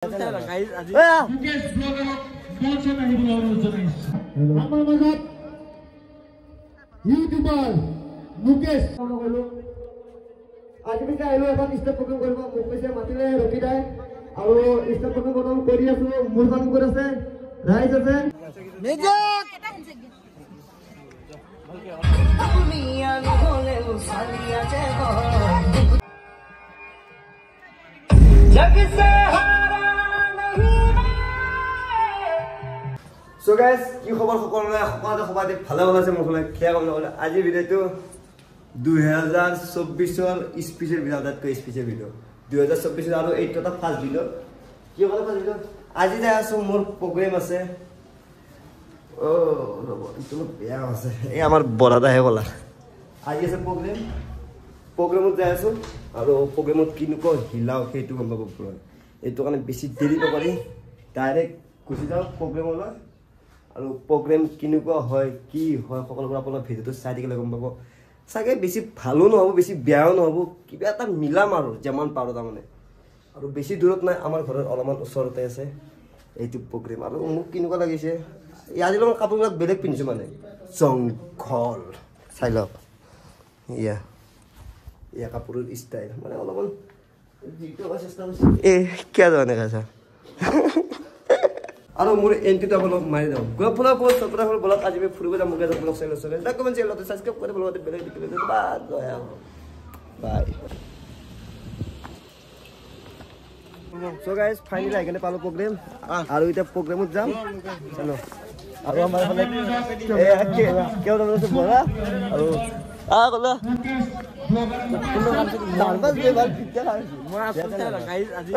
YouTuber Mukesh আজি আমি আহিলো এখন ষ্টেপ প্ৰগ্ৰাম কৰিব মুকেশে মাতিলে ৰখি যায় আৰু ষ্টেপ প্ৰগ্ৰাম কৰি আছো মোৰ কাম কৰি আছে ৰাইজ আছে মিউজিক দুনিয়া নহলে সালিয়া যাব जग से हारा नहीं सो गाइस কি খবৰ সকলোৰে খবৰ ভালে আছে মোৰ ফালে খেয়া কম নকলে আজি ভিডিওটো 2024 ৰ স্পেশাল ভিডিও 2024 আৰু এইটা ফাৰ্স্ট ভিডিও কি হল ফাৰ্স্ট ভিডিও আজি যাই আছো মোৰ প্ৰগ্ৰাম আছে ও ৰব ইটো বেয়া আছে এই আমাৰ বৰাদা হে গলা আজি আছে প্ৰগ্ৰামত যাই আছো আৰু প্ৰগ্ৰামত কিনুকো হিলাও সেইটো গম পাব পুৰা এইটো কাৰণে বেছি দেৰি নকৰি ডাইৰেক্ট গুচি যাও প্ৰগ্ৰামলৈ আৰু প্ৰগ্ৰাম কিনুকো হয় কি হয় সকলোবোৰ আপোনাৰ ভিডিওটো চাই দিলে গম পাব সাগে বেছি ভালো নহব বেছি বেয়াও নহব কিবা এটা মিলাম আৰু যেমন পাৰো তাৰমানে আৰু বেছি দূৰত নাই আমাৰ ঘৰৰ অলমান ওচৰতে আছে এইটো প্ৰগ্ৰাম আৰু মোক কিনুকো লাগিছে ইয়াৰ লগত কাপোৰবিলাক বেলেগ পিন্ধিছো মানে জংঘল চাই লওক या কাপোৰৰ স্টাইল মানে অলপমান জিটো চেষ্টা কৰিছে এ কি জানে কাছা আৰু মোৰ এন্টিটো অলপ মাৰি দাও গোফলা পৰ সপৰা হল বলক আজি ফুৰিব যাম মুকে ব্লগ চাই লছে দা কমেন্ট চেনেল তো সাবস্ক্ৰাইব কৰি বলক বেলেগ দিলে বাই সো গাইস ফাইনালি আইগনে পালো প্ৰগ্ৰাম আৰু এটা প্ৰগ্ৰামত যাম চলো আৰু আমাৰ ফালে এ কেও দছে বৰা আৰু গলা নার্ভাস বে ভাল পিকচার আছে মই আসতে গাইস আজি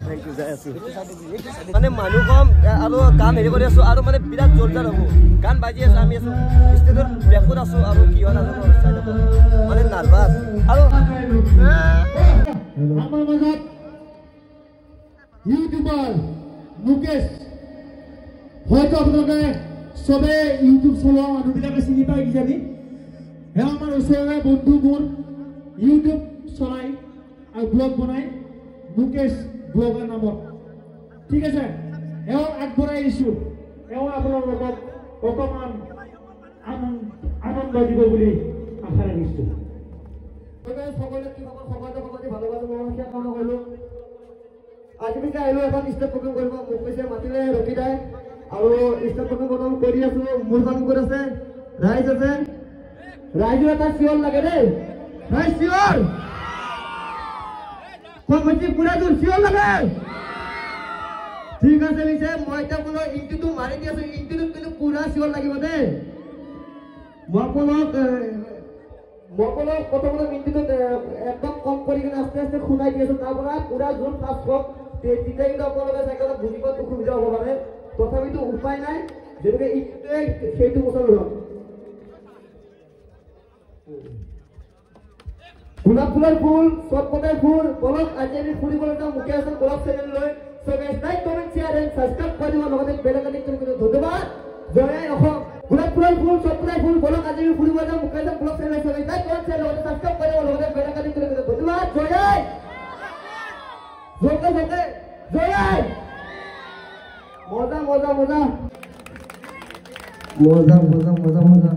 থ্যাংক ইউ জায়াসু মানে মানুহ কম আৰু কাম হেৰি কৰি আছো আৰু মানে বিৰাট জোৰদাৰ হ'ব গান বাজি আছে আমি আছো ষ্টেজৰ বেকত আছো আৰু কি হয় নাজানো মানে নাৰ্ভাস আৰু আমাৰ মাজত ইউটিউবাৰ মুকেশ হয়তো আপোনালোকে সবে ইউটিউব চলোৱা মানুহবিলাকে চিনি পায় কিজানি আমাৰ ওচৰৰে বন্ধু মোৰ ইউটিউব চলাই আৰু ব্লগ বনাই মুকেশ ব্লগাৰ নামত ঠিক আছে এও আগবঢ়াই দিছো এও আপোনাৰ লগত অকমান আনন্দ দিব বুলি আশা ৰাখিছো সকলোৱে কি খবৰ ভালো মনসিয়া কাম কৰিলো আজি আমি আহিলো এখন ষ্টেপ প্ৰগ্ৰাম কৰিব মুকেশে মাতিলে ৰখি যায় আৰু ষ্টেপ প্ৰগ্ৰাম কৰি আছো মোৰ কাম কৰি আছে ৰাইজ আছে राजू आता सियोर लगे रे भाई सियोर कोन बच्ची पूरा दूर सियोर लगे ठीक আছে বিছে মই তা কোন ইনটিটো মারি দিছো ইনটিটো কিন্তু পুরা সিওর লাগিব দে মকলক কত বড় ইনটিটো একদম কম কৰি কিনে আস্তে আস্তে খুনাই দিছো তারপর পুরা জোর ফাস্ট কক তেতিটাই তো আপনারা সাইকেল বুঝিব তো সুবিধা হ'ব মানে তথাপিতো উপায় নাই যেনে ইনটিটো সেইটো বছৰ হ'ল গোলাপ ফুলৰ ফুল সবকটাই ফুল বলক আজি আমি ফুৰিবলৈ যাওঁ মুকেশ ব্লগ চেনেল লৈ so guys like comment share and subscribe কৰি দিব লগতে বেল আইকন ক্লিক কৰি ধন্যবাদ জয় অসম গোলাপ ফুলৰ ফুল সবকটাই ফুল বলক আজি আমি ফুৰিবলৈ যাওঁ মুকেশ ব্লগ চেনেল লৈ লাইক কমেন্ট শেয়াৰ লগতে সাবস্ক্ৰাইব কৰি দিব লগতে বেল আইকন ক্লিক কৰি ধন্যবাদ জয় জয় মজা মজা মজা মজা মজা মজা মজা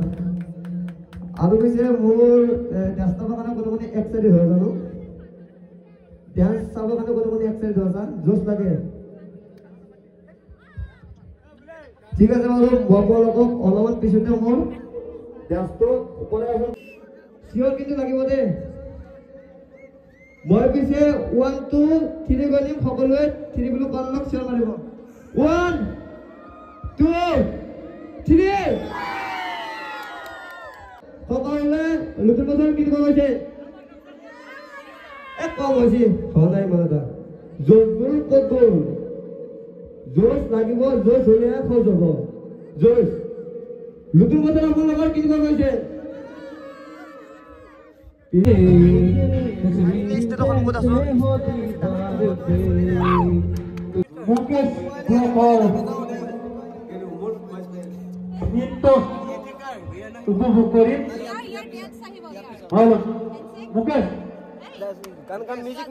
আৰু পিছে মোৰ ডাস্তা বাগানে কোনে এক্সাইটেড হৈ জানো ডান্স চাব কাৰণে কোনে এক্সাইটেড হৈ জোশ লাগে ঠিক আছে বাৰু বকলক অলপমান পিছতে মোৰ ডান্সটো ওপৰে আছে সিওৰ কিন্তু লাগিব দে মই পিছে 1 2 3 গলিম সকলোৱে 3 বুলি কলক শেয়াৰ মাৰিব 1 2 3 সকলে নতুন বছর কি কইছে এক কম হইছে হনাই মানদা জোর কত জোশ লাগিব জোশ হলে খোঁজ হব জোশ নতুন বছর আমার লগৰ কি কইছে মুকেশ উপভোগ করি মুকেশ গান গান মিউজিক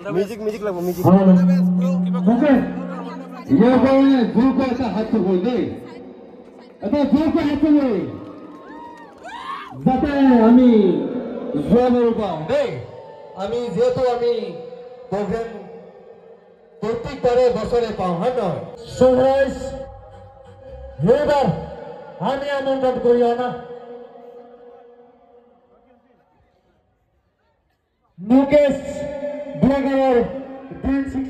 म्युजिक लागो म्युजिक ओके यो गए जोरको एउटा हात बोल्दै eta जोरको हात बोल्दै जाते हामी जोरहरू पाउँदै हामी जेतो हामी प्रोग्राम प्रत्येकबारे बसरे पाउँ हैन सनराइज हेबर हामी आमन्त्रण गरिएन मुकेश ब्लगर डान्सिङ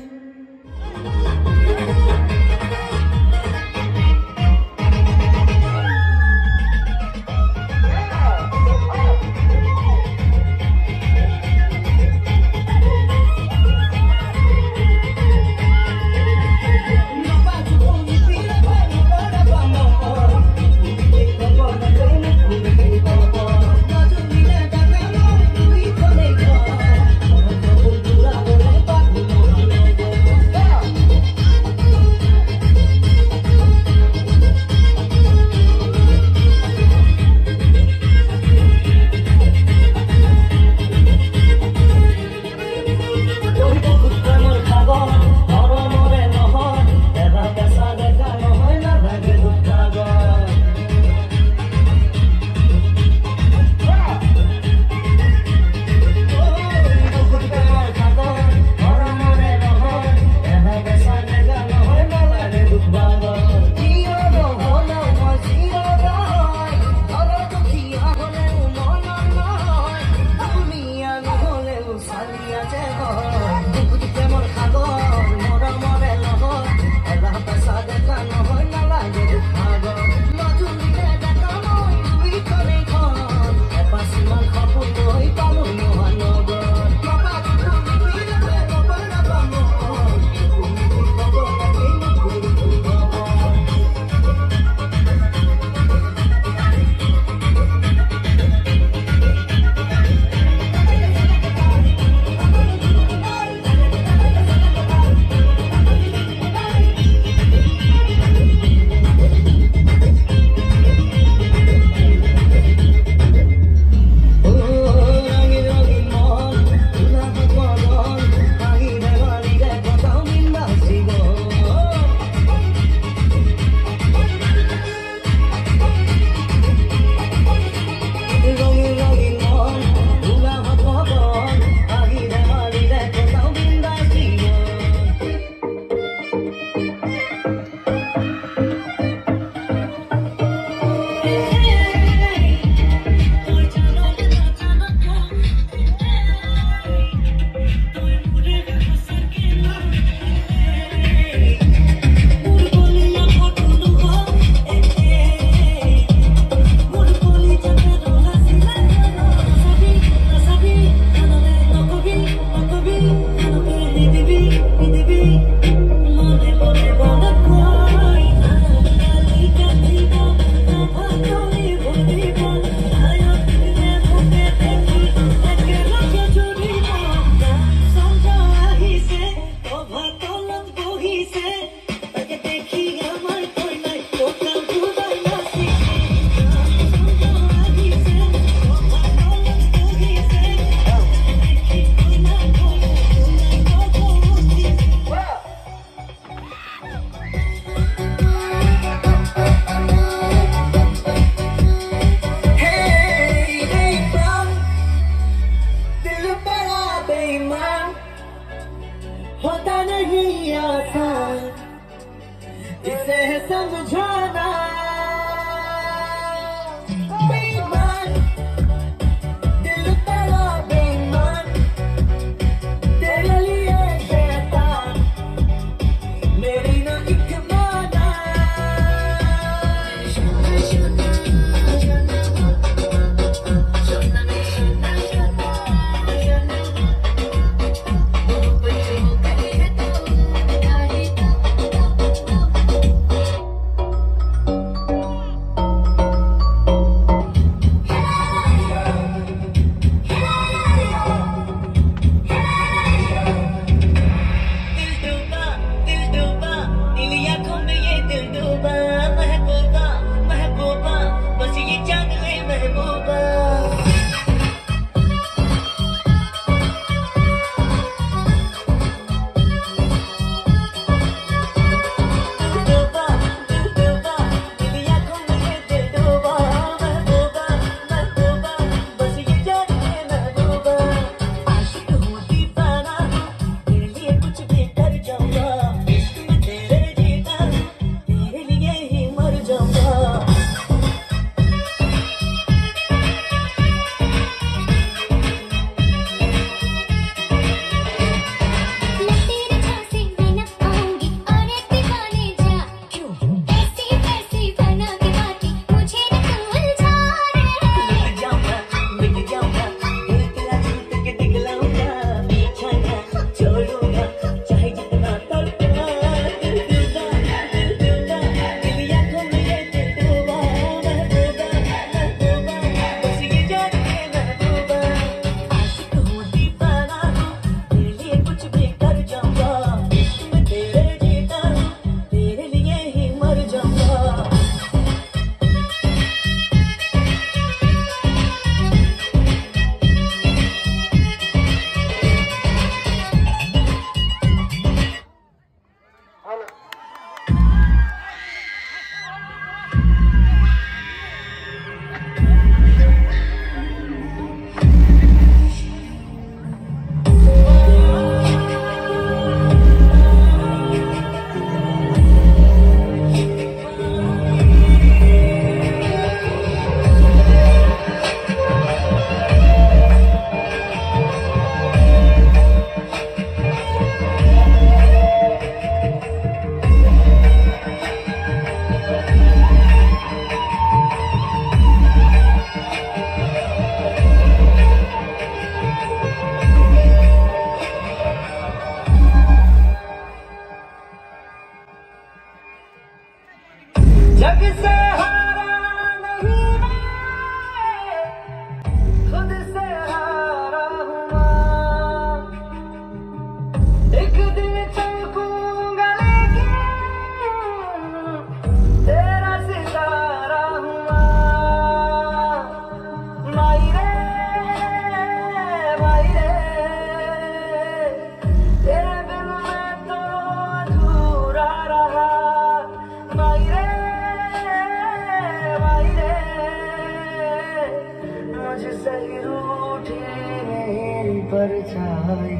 परछाई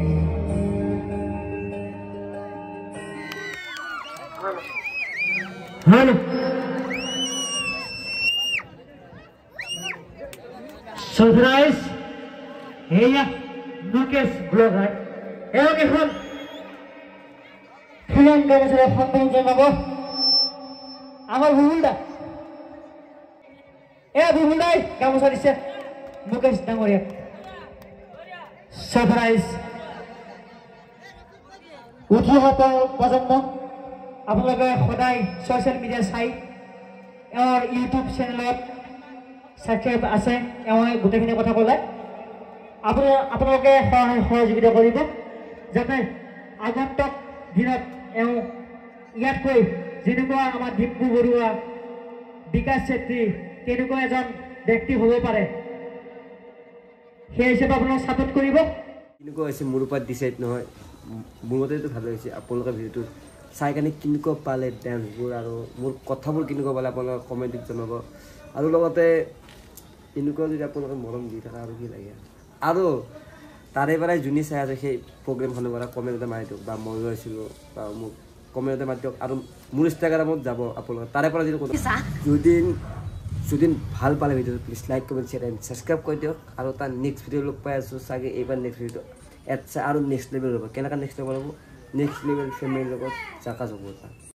हेलो सरप्राइज हेया मुकेश ब्लॉगर हे ओके हम फिल्म गामोसा फंक्शन जनाबो আমার বুবুলদা বুবুলদাই গামোচা দিছে মুকেশ ডাঙৰীয়া সাৰপ্ৰাইজ উঠি অহা প্ৰজন্ম আপোনালোকে সদায় ছ'চিয়েল মিডিয়া চাই এওঁৰ ইউটিউব চেনেলত ছাবস্ক্ৰাইব আছে এওঁ গোটেইখিনি কথা ক'লে আপোনালোকে সহায় সহযোগিতা কৰিব যাতে আগন্তুক দিনত এওঁ ইয়াতকৈ যেনেকুৱা আমাৰ দীপু বৰুৱা বিকাশ চেত্ৰী তেনেকুৱা এজন ব্যক্তি হ'ব পাৰে সেই হিচাপে আপোনালোক ছাপোৰ্ট কৰিব কেনেকুৱা হৈছে মোৰ ওপৰত ডিচাইড নহয় মোৰ মতেতো ভালে হৈছে আপোনালোকে ভিডিঅ'টো চাই কেনে কেনেকুৱা পালে ডান্সবোৰ আৰু মোৰ কথাবোৰ কেনেকুৱা পালে আপোনালোকে কমেণ্টত জনাব আৰু লগতে এনেকুৱা যদি আপোনালোকে মৰম দি থাকে আৰু কি লাগে আৰু তাৰে পৰাই যোনে চাই আছে সেই প্ৰগ্ৰেমখনৰ পৰা কমেণ্টতে মাৰি দিয়ক বা মই গৈছিলোঁ বা মোক কমেণ্টতে মাৰি দিয়ক আৰু মোৰ ইনষ্টাগ্ৰামত যাব আপোনালোকে তাৰে পৰা যদি ভাল পালে ভিডিঅ'টো please like comment share and subscribe কৰি দিয়ক আৰু তাৰ নেক্সট ভিডিঅ' লগ পাই আছোঁ চাগে এইবাৰ নেক্সট ভিডিঅ'টো আৰু নেক্সট লেভেল হ'ব কেনেকুৱা নেক্সট লেভেল হ'ব নেক্সট লেভেল ফেমিলিৰ লগত জাকা যাব